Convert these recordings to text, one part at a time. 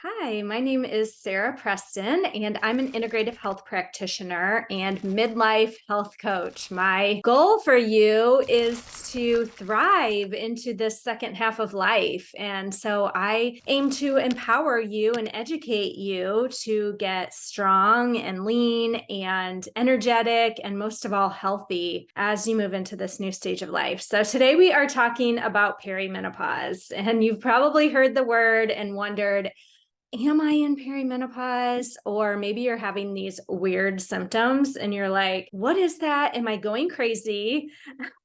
Hi, my name is Sara Preston, and I'm an integrative health practitioner and midlife health coach. My goal for you is to thrive into this second half of life. And so I aim to empower you and educate you to get strong and lean and energetic and most of all, healthy as you move into this new stage of life. So today we are talking about perimenopause, and you've probably heard the word and wondered, am I in perimenopause? Or maybe you're having these weird symptoms and you're like, what is that? Am I going crazy?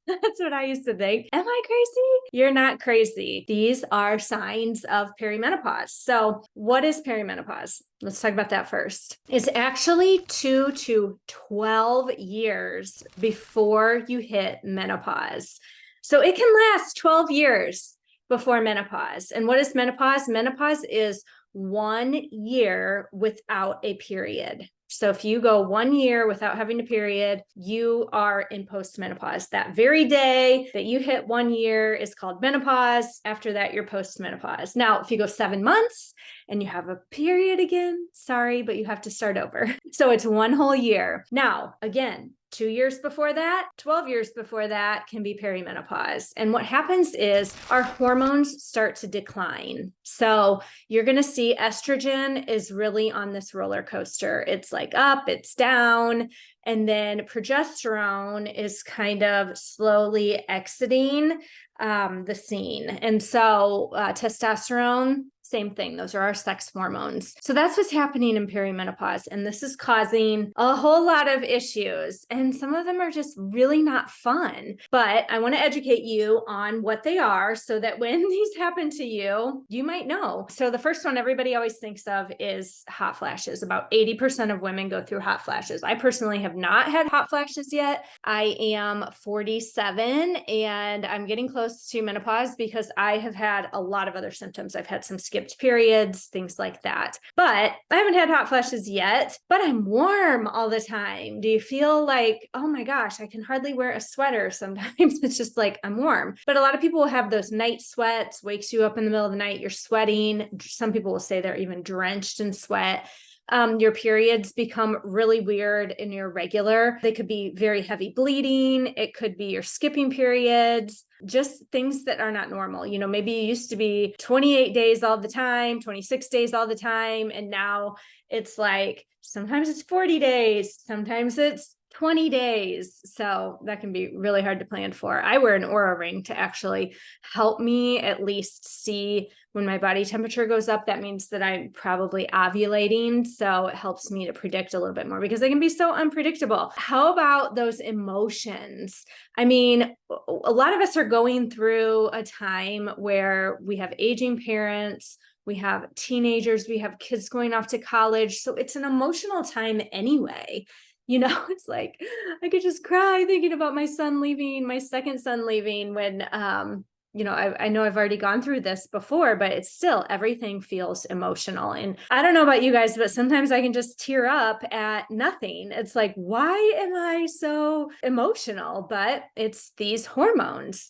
That's what I used to think. Am I crazy? You're not crazy. These are signs of perimenopause. So, what is perimenopause? Let's talk about that first. It's actually 2 to 12 years before you hit menopause. So, it can last 12 years before menopause. And what is menopause? Menopause is 1 year without a period. So if you go 1 year without having a period, you are in postmenopause. That very day that you hit 1 year is called menopause. After that, you're postmenopause. Now, if you go 7 months and you have a period again, sorry, but you have to start over. So it's 1 whole year. Now, again, 2 years before that, 12 years before that can be perimenopause. And what happens is our hormones start to decline. So you're going to see estrogen is really on this roller coaster. It's like up, it's down. And then progesterone is kind of slowly exiting the scene. And so testosterone, same thing. Those are our sex hormones. So that's what's happening in perimenopause. And this is causing a whole lot of issues. And some of them are just really not fun. But I want to educate you on what they are so that when these happen to you, you might know. So the first one everybody always thinks of is hot flashes. About 80% of women go through hot flashes. I personally have not had hot flashes yet. I am 47 and I'm getting close to menopause because I have had a lot of other symptoms. I've had some skipped periods, things like that. But I haven't had hot flashes yet, but I'm warm all the time. Do you feel like, oh my gosh, I can hardly wear a sweater sometimes? It's just like I'm warm. But a lot of people will have those night sweats, wakes you up in the middle of the night, you're sweating. Some people will say they're even drenched in sweat. Your periods become really weird and irregular. They could be very heavy bleeding. It could be you're skipping periods, just things that are not normal. You know, maybe it used to be 28 days all the time, 26 days all the time. And now it's like, sometimes it's 40 days, sometimes it's 20 days. So that can be really hard to plan for. I wear an Oura ring to actually help me at least see when my body temperature goes up. That means that I'm probably ovulating. So it helps me to predict a little bit more because they can be so unpredictable. How about those emotions? I mean, a lot of us are going through a time where we have aging parents, we have teenagers, we have kids going off to college. So it's an emotional time anyway. You know, it's like I could just cry thinking about my son leaving, my second son leaving when, I know I've already gone through this before, but it's still, everything feels emotional. And I don't know about you guys, but sometimes I can just tear up at nothing. It's like, why am I so emotional? But it's these hormones.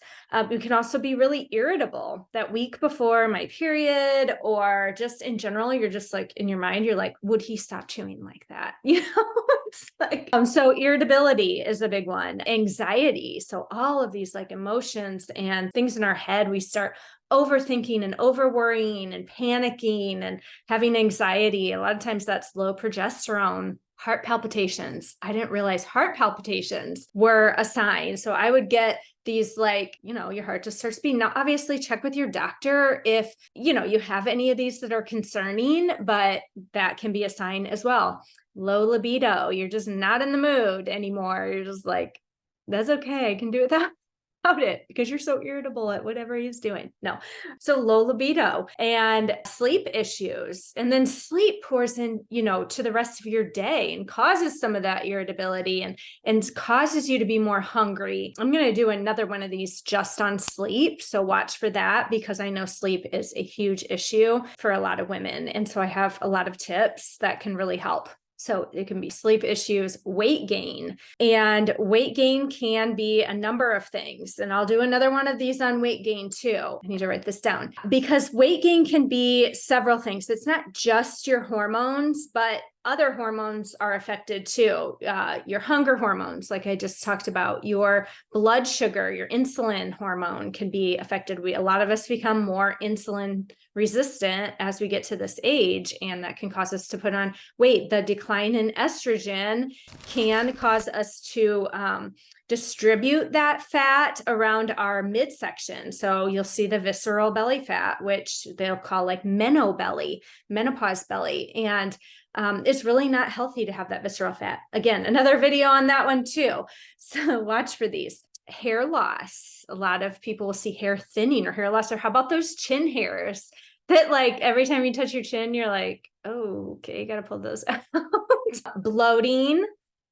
You can also be really irritable that week before my period, or just in general, you're just like in your mind, you're like, would he stop chewing like that? It's like, so irritability is a big one. Anxiety. So all of these like emotions and things in our head, we start overthinking and over worrying and panicking and having anxiety. A lot of times that's low progesterone. Heart palpitations. I didn't realize heart palpitations were a sign. So I would get these like, your heart just starts beating. Now, obviously check with your doctor if, you have any of these that are concerning, but that can be a sign as well. Low libido. You're just not in the mood anymore. You're just like, that's okay. I can do it without it because you're so irritable at whatever he's doing. No. So low libido and sleep issues. And then sleep pours in, to the rest of your day and causes some of that irritability and causes you to be more hungry. I'm going to do another one of these just on sleep. So watch for that because I know sleep is a huge issue for a lot of women. And so I have a lot of tips that can really help. So it can be sleep issues, weight gain, and weight gain can be a number of things. And I'll do another one of these on weight gain too. I need to write this down because weight gain can be several things. It's not just your hormones, but other hormones are affected too. Your hunger hormones, like I just talked about, your blood sugar, your insulin hormone can be affected. A lot of us become more insulin resistant as we get to this age, and that can cause us to put on weight. The decline in estrogen can cause us to distribute that fat around our midsection. So you'll see the visceral belly fat, which they'll call like menopause belly. And it's really not healthy to have that visceral fat. Again, another video on that one too. So watch for these. Hair loss. A lot of people will see hair thinning or hair loss, or how about those chin hairs that like every time you touch your chin, you're like, oh, okay, got to pull those out. Bloating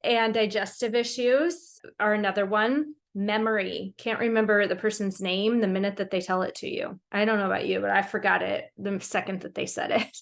and digestive issues are another one. Memory. Can't remember the person's name the minute that they tell it to you. I don't know about you, but I forgot it the second that they said it.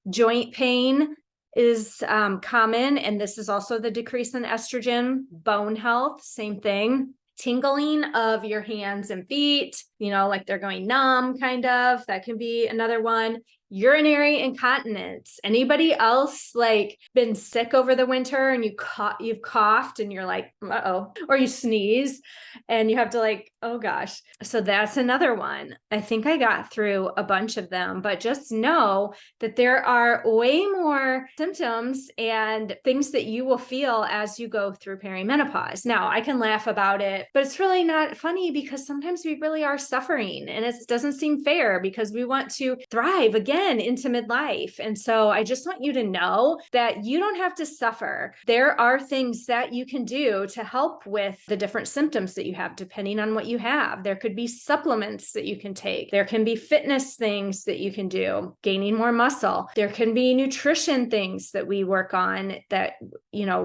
Joint pain is common, and this is also the decrease in estrogen. Bone health, same thing. Tingling of your hands and feet, like they're going numb, kind of. That can be another one. Urinary incontinence. Anybody else like been sick over the winter and you've coughed and you're like, uh-oh, or you sneeze and you have to like, oh gosh. So that's another one. I think I got through a bunch of them, but just know that there are way more symptoms and things that you will feel as you go through perimenopause. Now, I can laugh about it, but it's really not funny because sometimes we really are suffering, and it doesn't seem fair because we want to thrive again into midlife. And so I just want you to know that you don't have to suffer. There are things that you can do to help with the different symptoms that you have, depending on what you have. There could be supplements that you can take. There can be fitness things that you can do, gaining more muscle. There can be nutrition things that we work on that,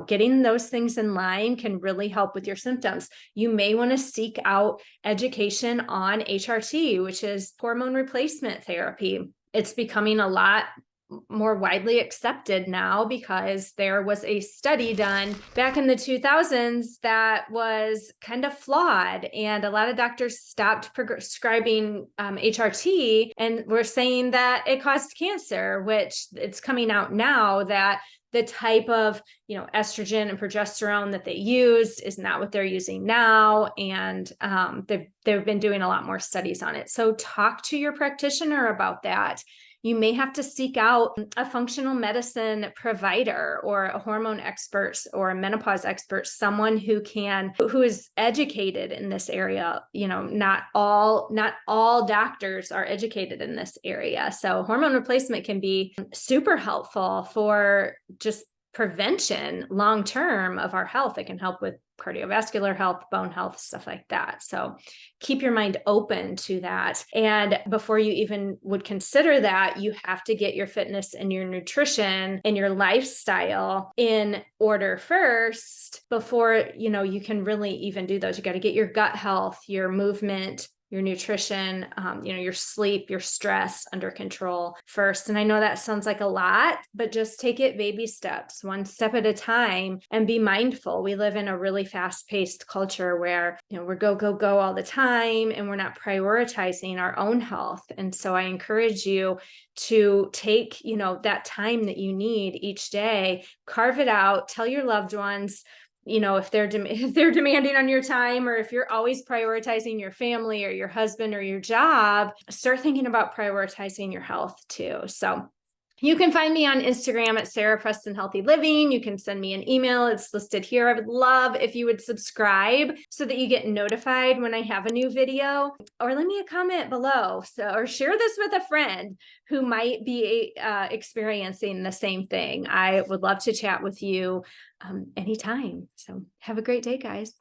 getting those things in line can really help with your symptoms. You may want to seek out education on HRT, which is hormone replacement therapy. It's becoming a lot more widely accepted now because there was a study done back in the 2000s that was kind of flawed, and a lot of doctors stopped prescribing HRT and were saying that it caused cancer, which it's coming out now that the type of, estrogen and progesterone that they used is not what they're using now. And they've been doing a lot more studies on it. So talk to your practitioner about that. You may have to seek out a functional medicine provider or a hormone expert or a menopause expert, someone who is educated in this area. Not all doctors are educated in this area. So hormone replacement can be super helpful for just prevention long-term of our health. It can help with cardiovascular health, bone health, stuff like that. So keep your mind open to that. And before you even would consider that, you have to get your fitness and your nutrition and your lifestyle in order first before, you can really even do those. You got to get your gut health, your movement, your nutrition, your sleep, your stress under control first. And I know that sounds like a lot, but just take it baby steps, one step at a time, and be mindful. We live in a really fast-paced culture where, we're go, go, go all the time, and we're not prioritizing our own health. And so I encourage you to take, that time that you need each day, carve it out, tell your loved ones, if they're demanding on your time, or if you're always prioritizing your family or your husband or your job, start thinking about prioritizing your health too. So you can find me on Instagram at Sara Preston Healthy Living. You can send me an email. It's listed here. I would love if you would subscribe so that you get notified when I have a new video, or leave me a comment below. Or share this with a friend who might be experiencing the same thing. I would love to chat with you anytime. So have a great day, guys.